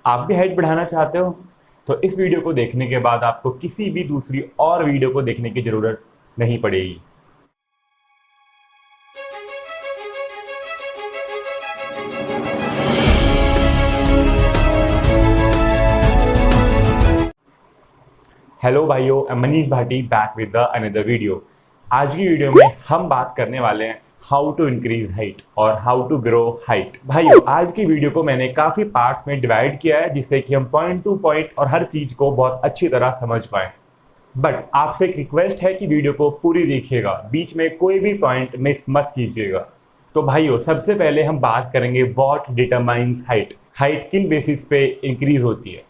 आप भी हाइट बढ़ाना चाहते हो? तो इस वीडियो को देखने के बाद आपको किसी भी दूसरी और वीडियो को देखने की ज़रूरत नहीं पड़ेगी। हेलो भाइयों, I am Manish Bhati back with the another video. आज की वीडियो में हम बात करने वाले हैं हाउ टू इंक्रीज हाइट और हाउ टू ग्रो हाइट। भाइयों, आज की वीडियो को मैंने काफ़ी पार्ट्स में डिवाइड किया है जिससे कि हम पॉइंट टू पॉइंट और हर चीज़ को बहुत अच्छी तरह समझ पाएँ। बट आपसे एक रिक्वेस्ट है कि वीडियो को पूरी देखिएगा, बीच में कोई भी पॉइंट मिस मत कीजिएगा। तो भाइयों, सबसे पहले हम बात करेंगे व्हाट डिटरमाइंस हाइट। हाइट किन बेसिस पे इंक्रीज होती है?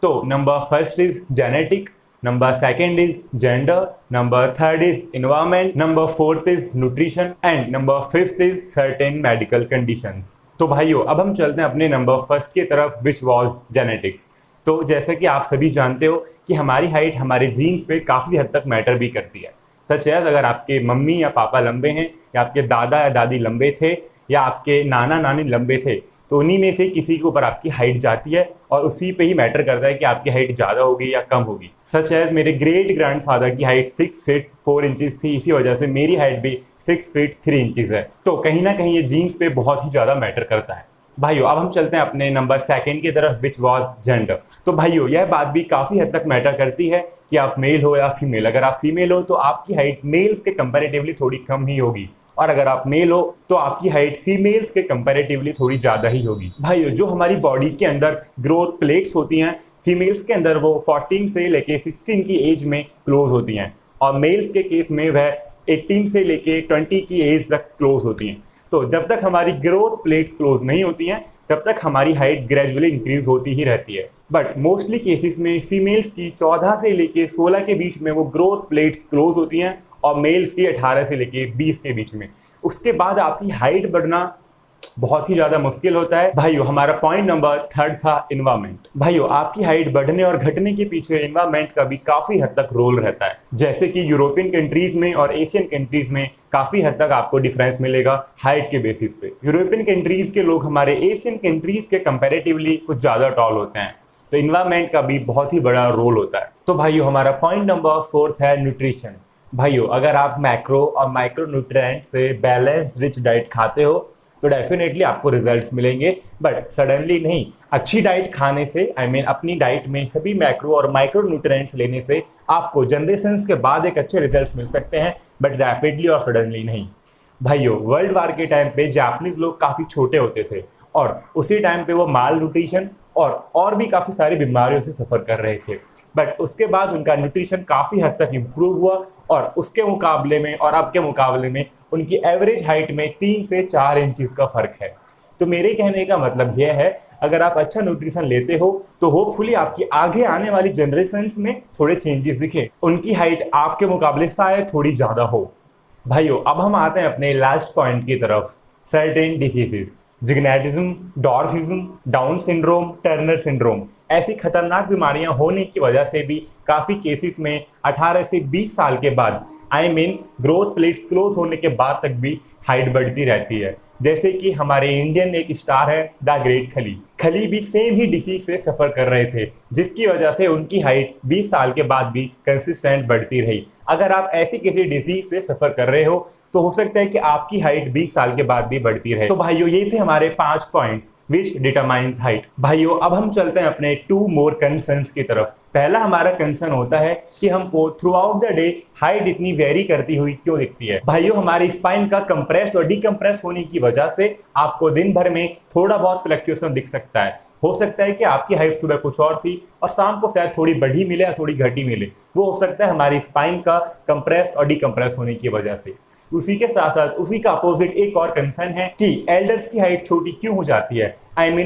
तो number first is genetic, number second is gender, number third is environment, number fourth is nutrition and number fifth is certain medical conditions. तो भाइयों, अब हम चलते हैं अपने नंबर फर्स्ट की तरफ, विच वाज जेनेटिक्स। तो जैसे कि आप सभी जानते हो कि हमारी हाइट हमारे जीन्स पे काफ़ी हद तक मैटर भी करती है। सच एज अगर आपके मम्मी या पापा लंबे हैं, या आपके दादा या दादी लंबे थे, या आपके नाना नानी लंबे थे, तो उन्हीं में से किसी के ऊपर आपकी हाइट जाती है और उसी पे ही मैटर करता है कि आपकी हाइट ज़्यादा होगी या कम होगी। सच एज मेरे ग्रेट ग्रैंडफादर की हाइट 6 फीट 4 इंचज़ थी, इसी वजह से मेरी हाइट भी 6 फीट 3 इंचज़ है। तो कहीं ना कहीं ये जीन्स पे बहुत ही ज़्यादा मैटर करता है। भाइयों, अब हम चलते हैं अपने नंबर सेकंड की तरफ, विच वॉज जेंडर। तो भाइयों, यह बात भी काफ़ी हद तक मैटर करती है कि आप मेल हो या फीमेल। अगर आप फीमेल हो तो आपकी हाइट मेल्स के कंपैरेटिवली थोड़ी कम ही होगी, और अगर आप मेल हो तो आपकी हाइट फीमेल्स के कंपैरेटिवली थोड़ी ज़्यादा ही होगी। भाइयों, जो हमारी बॉडी के अंदर ग्रोथ प्लेट्स होती हैं, फीमेल्स के अंदर वो 14 से लेके 16 की एज में क्लोज होती हैं, और मेल्स के केस में वह 18 से लेके 20 की एज तक क्लोज होती हैं। तो जब तक हमारी ग्रोथ प्लेट्स क्लोज नहीं होती हैं, तब तक हमारी हाइट ग्रेजुअली इंक्रीज होती ही रहती है। बट मोस्टली केसेस में फीमेल्स की 14 से लेके 16 के बीच में वो ग्रोथ प्लेट्स क्लोज होती हैं, और मेल्स की 18 से लेके 20 के बीच में। उसके बाद आपकी हाइट बढ़ना बहुत ही ज़्यादा मुश्किल होता है। भाइयों, हमारा पॉइंट नंबर थर्ड था इन्वायरमेंट। भाइयों, आपकी हाइट बढ़ने और घटने के पीछे इन्वायरमेंट का भी काफ़ी हद तक रोल रहता है। जैसे कि यूरोपियन कंट्रीज़ में और एशियन कंट्रीज़ में काफ़ी हद तक आपको डिफरेंस मिलेगा हाइट के बेसिस पे। यूरोपियन कंट्रीज़ के लोग हमारे एशियन कंट्रीज़ के कंपेरेटिवली कुछ ज़्यादा टॉल होते हैं, तो इन्वायरमेंट का भी बहुत ही बड़ा रोल होता है। तो भाइयों, हमारा पॉइंट नंबर फोर्थ है न्यूट्रिशन। भाइयों, अगर आप मैक्रो और माइक्रो न्यूट्रिएंट से बैलेंस रिच डाइट खाते हो तो डेफिनेटली आपको रिजल्ट्स मिलेंगे, बट सडनली नहीं। अच्छी डाइट खाने से, अपनी डाइट में सभी मैक्रो और माइक्रो न्यूट्रिएंट्स लेने से आपको जनरेशंस के बाद एक अच्छे रिजल्ट्स मिल सकते हैं, बट रैपिडली और सडनली नहीं। भाइयों, वर्ल्ड वार के टाइम पे जापानीज लोग काफ़ी छोटे होते थे, और उसी टाइम पे वो माल न्यूट्रिशन और भी काफ़ी सारी बीमारियों से सफ़र कर रहे थे। बट उसके बाद उनका न्यूट्रिशन काफ़ी हद तक इम्प्रूव हुआ, और उसके मुकाबले में और अब के मुकाबले में उनकी एवरेज हाइट में 3 से 4 इंचज़ का फ़र्क है। तो मेरे कहने का मतलब यह है, अगर आप अच्छा न्यूट्रिशन लेते हो तो होपफुली आपकी आगे आने वाली जनरेशन्स में थोड़े चेंजेस दिखे, उनकी हाइट आपके मुकाबले शायद थोड़ी ज़्यादा हो। भाइयों, अब हम आते हैं अपने लास्ट पॉइंट की तरफ, certain diseases. Gigantism, dwarfism, Down syndrome, Turner syndrome, ऐसी खतरनाक बीमारियां होने की वजह से भी काफ़ी केसेस में 18 से 20 साल के बाद, ग्रोथ प्लेट्स क्लोज होने के बाद तक भी हाइट बढ़ती रहती है। जैसे कि हमारे इंडियन एक स्टार है द ग्रेट खली। खली भी सेम ही डिसीज से सफ़र कर रहे थे, जिसकी वजह से उनकी हाइट 20 साल के बाद भी कंसिस्टेंट बढ़ती रही। अगर आप ऐसी किसी डिजीज से सफ़र कर रहे हो तो हो सकता है कि आपकी हाइट 20 साल के बाद भी बढ़ती रहे। तो भाइयों, ये थे हमारे 5 पॉइंट्स विच डिटरमाइंस हाइट। भाइयों, अब हम चलते हैं अपने 2 मोर कंसर्न्स की तरफ। पहला हमारा कंसर्न होता है कि हमको through out the day height इतनी वेरी करती हुई क्यों दिखती है। भाइयों, हमारी स्पाइन का कंप्रेस और डिकम्प्रेस होने की वजह से आपको दिन भर में थोड़ा बहुत फ्लक्चुएशन दिख सकता है। हो सकता है कि आपकी हाइट सुबह कुछ और थी और शाम को शायद थोड़ी बढ़ी मिले या थोड़ी घटी मिले। वो हो सकता है हमारी स्पाइन का कंप्रेस और डिकम्प्रेस होने की वजह से। उसी के साथ साथ उसी का अपोजिट एक और कंसर्न है कि एल्डर्स की हाइट छोटी क्यों हो जाती है।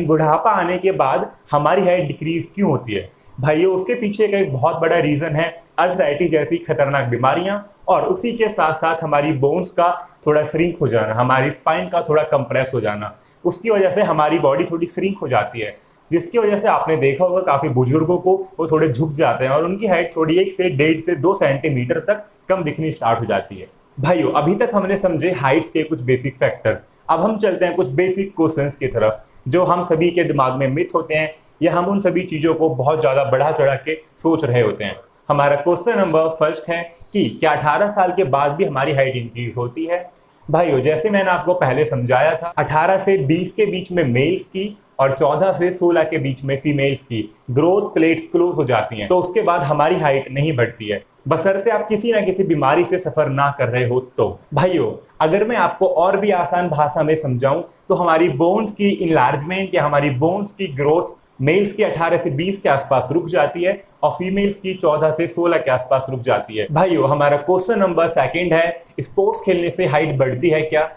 बुढ़ापा आने के बाद हमारी हाइट डिक्रीज क्यों होती है। भाइयों, उसके पीछे का एक बहुत बड़ा रीज़न है अर्थराइटिस जैसी खतरनाक बीमारियां, और उसी के साथ साथ हमारी बोन्स का थोड़ा श्रिंक हो जाना, हमारी स्पाइन का थोड़ा कंप्रेस हो जाना। उसकी वजह से हमारी बॉडी थोड़ी श्रिंक हो जाती है, जिसकी वजह से आपने देखा होगा काफ़ी बुजुर्गों को वो थोड़े झुक जाते हैं और उनकी हाइट थोड़ी 1 से 1.5 से 2 सेंटीमीटर तक कम दिखनी स्टार्ट हो जाती है। भाइयों, अभी तक हमने समझे हाइट्स के कुछ बेसिक फैक्टर्स। अब हम चलते हैं कुछ बेसिक क्वेश्चंस की तरफ जो हम सभी के दिमाग में मिथ होते हैं या हम उन सभी चीज़ों को बहुत ज़्यादा बढ़ा चढ़ा के सोच रहे होते हैं। हमारा क्वेश्चन नंबर फर्स्ट है कि क्या 18 साल के बाद भी हमारी हाइट इंक्रीज होती है? भाइयों, जैसे मैंने आपको पहले समझाया था, 18 से 20 के बीच में मेल्स की और 14 से 16 के बीच में फीमेल्स की ग्रोथ प्लेट्स क्लोज हो जाती हैं, तो उसके बाद हमारी हाइट नहीं बढ़ती है, बशर्ते आप किसी ना किसी बीमारी से सफर ना कर रहे हो। तो भाइयों, अगर मैं आपको और भी आसान भाषा में समझाऊं तो हमारी बोन्स की इनलार्जमेंट या हमारी बोन्स की ग्रोथ मेल्स की 18 से 20 के आसपास रुक जाती है और फीमेल्स की 14 से 16 के आसपास रुक जाती है। भाइयों, हमारा क्वेश्चन नंबर सेकंड है, स्पोर्ट्स खेलने से हाइट बढ़ती है क्या?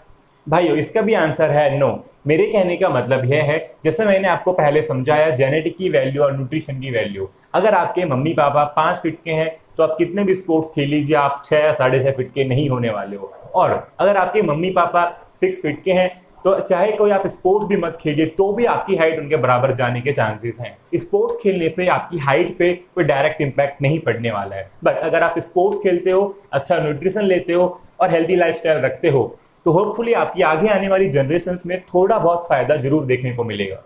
भाइयों, इसका भी आंसर है नो। मेरे कहने का मतलब यह है, जैसे मैंने आपको पहले समझाया, जेनेटिक की वैल्यू और न्यूट्रिशन की वैल्यू। अगर आपके मम्मी पापा 5 फीट के हैं तो आप कितने भी स्पोर्ट्स खेल लीजिए, आप 6 या 6.5 फीट के नहीं होने वाले हो। और अगर आपके मम्मी पापा 6 फीट के हैं तो चाहे कोई आप स्पोर्ट्स भी मत खेलिए तो भी आपकी हाइट उनके बराबर जाने के चांसेस हैं। स्पोर्ट्स खेलने से आपकी हाइट पे कोई डायरेक्ट इंपैक्ट नहीं पड़ने वाला है, बट अगर आप स्पोर्ट्स खेलते हो, अच्छा न्यूट्रिशन लेते हो और हेल्दी लाइफस्टाइल रखते हो तो होपफुली आपकी आगे आने वाली जनरेशंस में थोड़ा बहुत फायदा जरूर देखने को मिलेगा।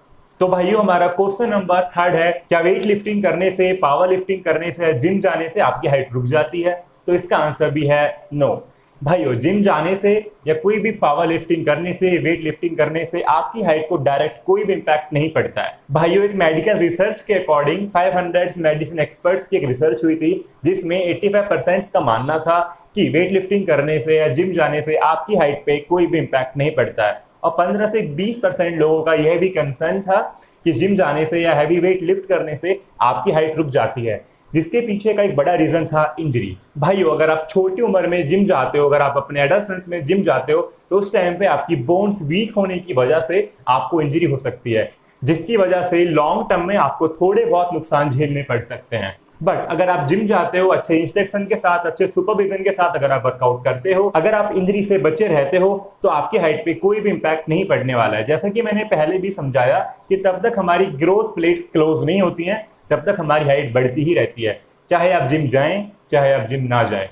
तो भाइयों, हमारा क्वेश्चन नंबर थर्ड है, क्या वेट लिफ्टिंग करने से, पावर लिफ्टिंग करने से, जिम जाने से आपकी हाइट रुक जाती है? तो इसका आंसर भी है नो। भाइयों, जिम जाने से या कोई भी पावर लिफ्टिंग करने से, वेट लिफ्टिंग करने से आपकी हाइट को डायरेक्ट कोई भी इंपैक्ट नहीं पड़ता है। भाइयों, एक मेडिकल रिसर्च के अकॉर्डिंग 500 मेडिसिन एक्सपर्ट्स की एक रिसर्च हुई थी जिसमें 85% का मानना था कि वेट लिफ्टिंग करने से या जिम जाने से आपकी हाइट पे कोई भी इंपैक्ट नहीं पड़ता है, और 15 से 20% लोगों का यह भी कंसर्न था कि जिम जाने से या हैवी वेट लिफ्ट करने से आपकी हाइट रुक जाती है, जिसके पीछे का एक बड़ा रीजन था इंजरी। भाइयों, अगर आप छोटी उम्र में जिम जाते हो, अगर आप अपने एडोलेसेंस में जिम जाते हो तो उस टाइम पे आपकी बोन्स वीक होने की वजह से आपको इंजरी हो सकती है, जिसकी वजह से लॉन्ग टर्म में आपको थोड़े बहुत नुकसान झेलने पड़ सकते हैं। बट अगर आप जिम जाते हो, अच्छे इंस्ट्रक्शन के साथ, अच्छे सुपरविजन के साथ अगर आप वर्कआउट करते हो, अगर आप इंजरी से बचे रहते हो तो आपकी हाइट पे कोई भी इंपैक्ट नहीं पड़ने वाला है। जैसा कि मैंने पहले भी समझाया कि तब तक हमारी ग्रोथ प्लेट्स क्लोज नहीं होती हैं, तब तक हमारी हाइट बढ़ती ही रहती है, चाहे आप जिम जाएं चाहे आप जिम ना जाएं।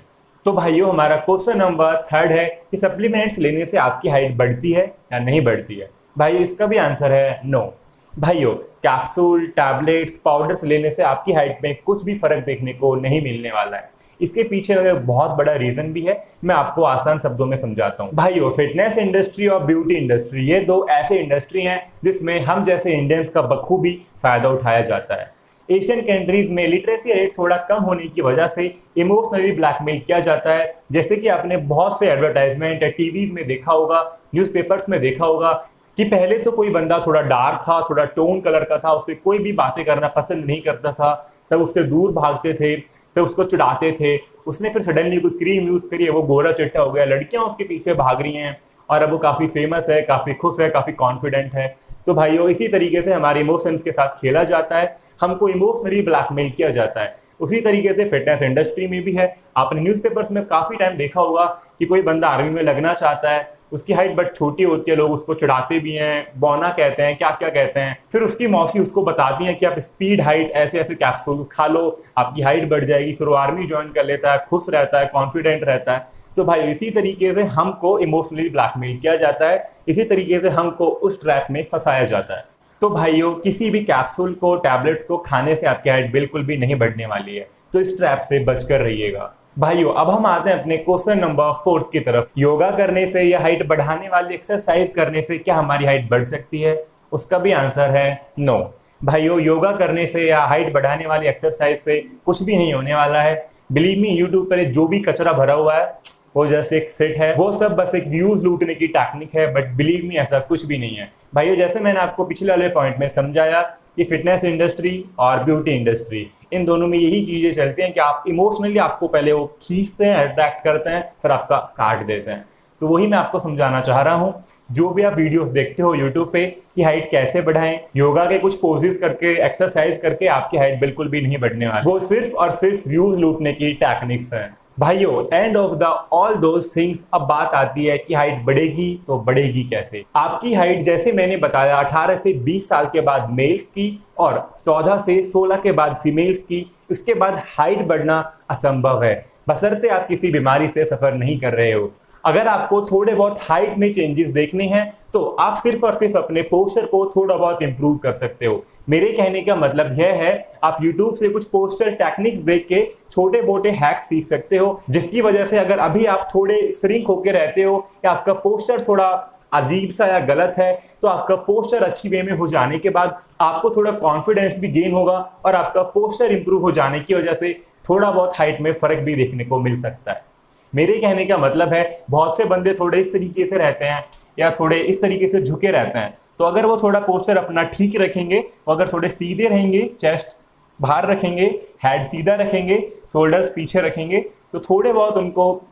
तो भाइयों, हमारा क्वेश्चन नंबर थर्ड है कि सप्लीमेंट्स लेने से आपकी हाइट बढ़ती है या नहीं बढ़ती है? भाइयों, इसका भी आंसर है नो। भाइयों, कैप्सूल, टैबलेट्स, पाउडर्स लेने से आपकी हाइट में कुछ भी फर्क देखने को नहीं मिलने वाला है। इसके पीछे बहुत बड़ा रीजन भी है, मैं आपको आसान शब्दों में समझाता हूँ। भाइयों, फिटनेस इंडस्ट्री और ब्यूटी इंडस्ट्री, ये दो ऐसे इंडस्ट्री हैं जिसमें हम जैसे इंडियंस का बखूबी फायदा उठाया जाता है। एशियन कंट्रीज में लिटरेसी रेट थोड़ा कम होने की वजह से इमोशनली ब्लैकमेल किया जाता है, जैसे कि आपने बहुत से एडवर्टाइजमेंट या टीवीज में देखा होगा, न्यूज़पेपर्स में देखा होगा कि पहले तो कोई बंदा थोड़ा डार्क था, थोड़ा टोन कलर का था, उससे कोई भी बातें करना पसंद नहीं करता था, सब उससे दूर भागते थे, सब उसको चिढ़ाते थे। उसने फिर सडनली कोई क्रीम यूज़ करी है, वो गोरा चिट्टा हो गया, लड़कियां उसके पीछे भाग रही हैं और अब वो काफ़ी फेमस है, काफ़ी खुश है, काफ़ी कॉन्फिडेंट है। तो भाइयों, इसी तरीके से हमारे इमोशंस के साथ खेला जाता है, हमको इमोशनली ब्लैकमेल किया जाता है। उसी तरीके से फिटनेस इंडस्ट्री में भी है। आपने न्यूज़पेपर्स में काफ़ी टाइम देखा होगा कि कोई बंदा आर्मी में लगना चाहता है, उसकी हाइट बट छोटी होती है, लोग उसको चिढ़ाते भी हैं, बौना कहते हैं, क्या क्या कहते हैं। फिर उसकी मौसी उसको बताती हैं कि आप स्पीड हाइट ऐसे ऐसे कैप्सूल्स खा लो, आपकी हाइट बढ़ जाएगी। फिर वो आर्मी ज्वाइन कर लेता है, खुश रहता है, कॉन्फिडेंट रहता है। तो भाई, इसी तरीके से हमको इमोशनली ब्लैकमेल किया जाता है, इसी तरीके से हमको उस ट्रैप में फंसाया जाता है। तो भाइयों, किसी भी कैप्सूल को, टैबलेट्स को खाने से आपकी हाइट बिल्कुल भी नहीं बढ़ने वाली है, तो इस ट्रैप से बचकर रहिएगा। भाइयों, अब हम आते हैं अपने क्वेश्चन नंबर 4 की तरफ। योगा करने से या हाइट बढ़ाने वाली एक्सरसाइज करने से क्या हमारी हाइट बढ़ सकती है? उसका भी आंसर है नो। भाइयों, योगा करने से या हाइट बढ़ाने वाली एक्सरसाइज से कुछ भी नहीं होने वाला है। बिलीव मी, यूट्यूब पर जो भी कचरा भरा हुआ है वो जस्ट एक सेट है, वो सब बस एक व्यूज लूटने की टेक्निक है, बट बिलीव मी ऐसा कुछ भी नहीं है। भाइयों, जैसे मैंने आपको पिछले वाले पॉइंट में समझाया कि फिटनेस इंडस्ट्री और ब्यूटी इंडस्ट्री, इन दोनों में यही चीज़ें चलती हैं कि आप इमोशनली आपको पहले वो खींचते हैं, अट्रैक्ट करते हैं, फिर आपका काट देते हैं। तो वही मैं आपको समझाना चाह रहा हूँ। जो भी आप वीडियोस देखते हो यूट्यूब पे कि हाइट कैसे बढ़ाएं, योगा के कुछ पोजेस करके, एक्सरसाइज करके आपकी हाइट बिल्कुल भी नहीं बढ़ने वाली, वो सिर्फ और सिर्फ व्यूज लूटने की टेक्निक्स हैं। भाइयों, end of the all those things, अब बात आती है कि हाइट बढ़ेगी तो बढ़ेगी कैसे। आपकी हाइट, जैसे मैंने बताया, 18 से 20 साल के बाद मेल्स की और 14 से 16 के बाद फीमेल्स की, उसके बाद हाइट बढ़ना असंभव है, बशर्ते आप किसी बीमारी से सफर नहीं कर रहे हो। अगर आपको थोड़े बहुत हाइट में चेंजेस देखने हैं तो आप सिर्फ और सिर्फ अपने पोस्चर को थोड़ा बहुत इंप्रूव कर सकते हो। मेरे कहने का मतलब यह है, आप YouTube से कुछ पोस्चर टेक्निक्स देख के छोटे मोटे हैक्स सीख सकते हो, जिसकी वजह से अगर अभी आप थोड़े श्रिंक होके रहते हो या आपका पोस्चर थोड़ा अजीब सा या गलत है, तो आपका पोस्चर अच्छी वे में हो जाने के बाद आपको थोड़ा कॉन्फिडेंस भी गेन होगा और आपका पोस्चर इंप्रूव हो जाने की वजह से थोड़ा बहुत हाइट में फर्क भी देखने को मिल सकता है। मेरे कहने का मतलब है, बहुत से बंदे थोड़े इस तरीके से रहते हैं या थोड़े इस तरीके से झुके रहते हैं, तो अगर वो थोड़ा पोस्चर अपना ठीक रखेंगे, वो अगर थोड़े सीधे रहेंगे, चेस्ट बाहर रखेंगे, हेड सीधा रखेंगे, शोल्डर्स पीछे रखेंगे, तो थोड़े बहुत उनको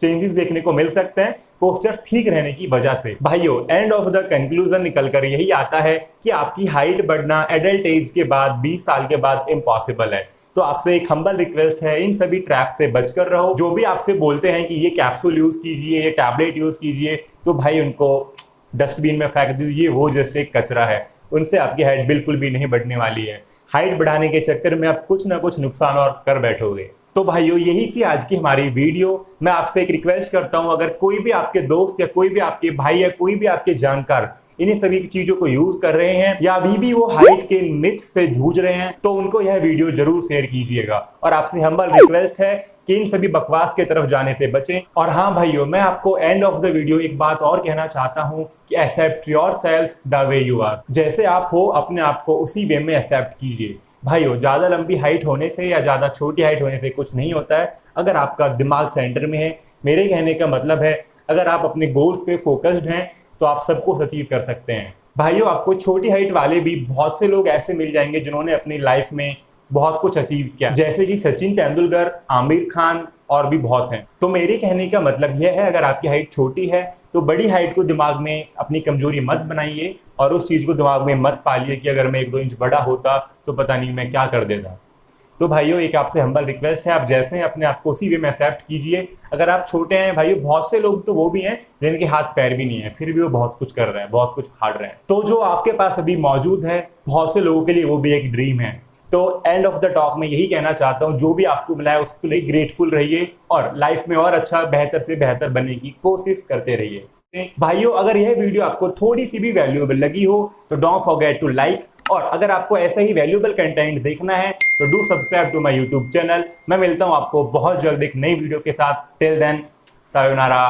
चेंजेस देखने को मिल सकते हैं पोस्चर ठीक रहने की वजह से। भाइयों, एंड ऑफ द कंक्लूजन निकल कर यही आता है कि आपकी हाइट बढ़ना एडल्ट एज के बाद 20 साल के बाद इम्पॉसिबल है। तो आपसे एक हम्बल रिक्वेस्ट है, इन सभी ट्रैप से बचकर रहो। जो भी आपसे बोलते हैं कि ये कैप्सूल यूज कीजिए, ये टैबलेट यूज कीजिए, तो भाई उनको डस्टबिन में फेंक दीजिए, वो जैसे एक कचरा है, उनसे आपकी हाइट बिल्कुल भी नहीं बढ़ने वाली है। हाइट बढ़ाने के चक्कर में आप कुछ ना कुछ नुकसान और कर बैठोगे। तो भाइयों, यही थी आज की हमारी वीडियो। मैं आपसे एक रिक्वेस्ट करता हूं, अगर कोई भी आपके दोस्त या कोई भी आपके भाई या कोई भी आपके जानकार इन्हीं सभी चीजों को यूज कर रहे हैं या अभी भी वो हाइट के मिथ से जूझ रहे हैं, तो उनको यह वीडियो जरूर शेयर कीजिएगा। और आपसे हम्बल रिक्वेस्ट है कि इन सभी बकवास की तरफ जाने से बचें। और हाँ भाइयों, मैं आपको एंड ऑफ द वीडियो एक बात और कहना चाहता हूं कि accept yourself the way you are. जैसे आप हो, अपने आप को उसी वे में एक्सेप्ट कीजिए। भाइयों, ज़्यादा लंबी हाइट होने से या ज़्यादा छोटी हाइट होने से कुछ नहीं होता है, अगर आपका दिमाग सेंटर में है। मेरे कहने का मतलब है, अगर आप अपने गोल्स पे फोकस्ड हैं तो आप सबको अचीव कर सकते हैं। भाइयों, आपको छोटी हाइट वाले भी बहुत से लोग ऐसे मिल जाएंगे जिन्होंने अपनी लाइफ में बहुत कुछ अचीव किया, जैसे कि सचिन तेंदुलकर, आमिर खान और भी बहुत हैं। तो मेरे कहने का मतलब यह है, अगर आपकी हाइट छोटी है तो बड़ी हाइट को दिमाग में अपनी कमजोरी मत बनाइए और उस चीज़ को दिमाग में मत पालिए कि अगर मैं 1-2 इंच बड़ा होता तो पता नहीं मैं क्या कर देता। तो भाइयों, एक आपसे हम्बल रिक्वेस्ट है, आप जैसे हैं अपने आप को उसी वे में एक्सेप्ट कीजिए। अगर आप छोटे हैं भाइयों, बहुत से लोग तो वो भी हैं जिनके हाथ पैर भी नहीं है, फिर भी वो बहुत कुछ कर रहे हैं, बहुत कुछ खाड़ रहे हैं। तो जो आपके पास अभी मौजूद है, बहुत से लोगों के लिए वो भी एक ड्रीम है। तो एंड ऑफ द टॉक में यही कहना चाहता हूँ, जो भी आपको मिला है उसके लिए ग्रेटफुल रहिए और लाइफ में और अच्छा, बेहतर से बेहतर बनने की कोशिश करते रहिए। भाइयों, अगर यह वीडियो आपको थोड़ी सी भी वैल्यूएबल लगी हो तो डोंट फॉरगेट टू लाइक, और अगर आपको ऐसा ही वैल्यूएबल कंटेंट देखना है तो do subscribe to my YouTube channel. मैं मिलता हूं आपको बहुत जल्द एक नई वीडियो के साथ। Till then, sayonara.